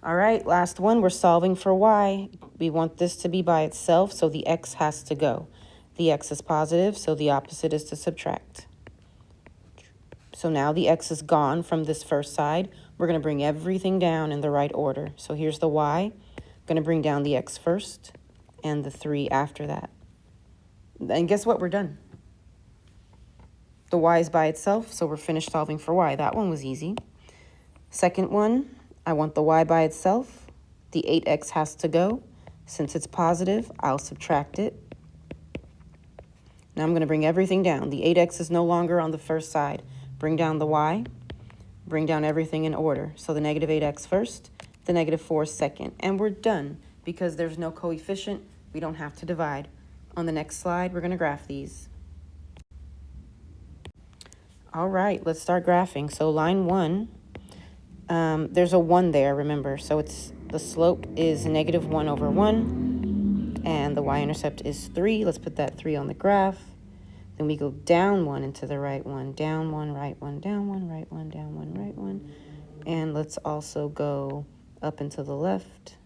All right, last one, we're solving for y. We want this to be by itself, so the x has to go. The x is positive, so the opposite is to subtract. So now the x is gone from this first side. We're going to bring everything down in the right order. So here's the y. Going to bring down the x first and the 3 after that. And guess what? We're done. The y is by itself, so we're finished solving for y. That one was easy. Second one, I want the y by itself. The 8x has to go. Since it's positive, I'll subtract it. Now I'm going to bring everything down. The 8x is no longer on the first side. Bring down the y. Bring down everything in order. So the negative 8x first, the negative 4 second. And we're done. Because there's no coefficient, we don't have to divide. On the next slide, we're going to graph these. All right, let's start graphing. So line 1, there's a 1 there, remember. So the slope is negative 1 over 1, and the y-intercept is 3. Let's put that 3 on the graph. Then we go down 1 into the right 1, down 1, right 1, down 1, right 1, down 1, right 1. And let's also go up into the left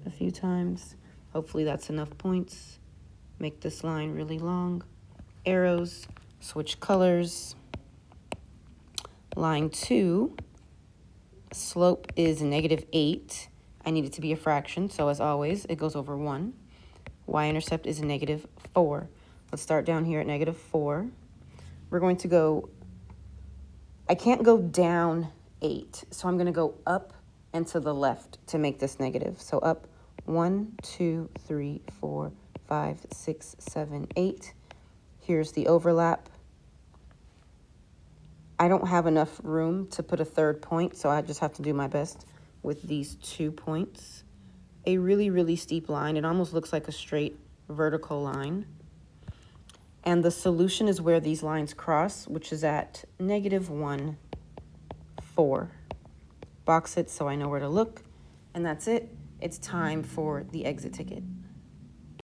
a few times. Hopefully that's enough points. Make this line really long. Arrows, switch colors. Line 2, slope is negative 8. I need it to be a fraction, so as always, it goes over 1. Y-intercept is negative 4. Let's start down here at negative 4. We're going to go, I can't go down 8, so I'm going to go up and to the left to make this negative. So up 1, 2, 3, 4, 5, 6, 7, 8. Here's the overlap. I don't have enough room to put a third point, so I just have to do my best with these 2 points. A really, really steep line. It almost looks like a straight vertical line. And the solution is where these lines cross, which is at negative 1, 4. Box it so I know where to look. And that's it. It's time for the exit ticket.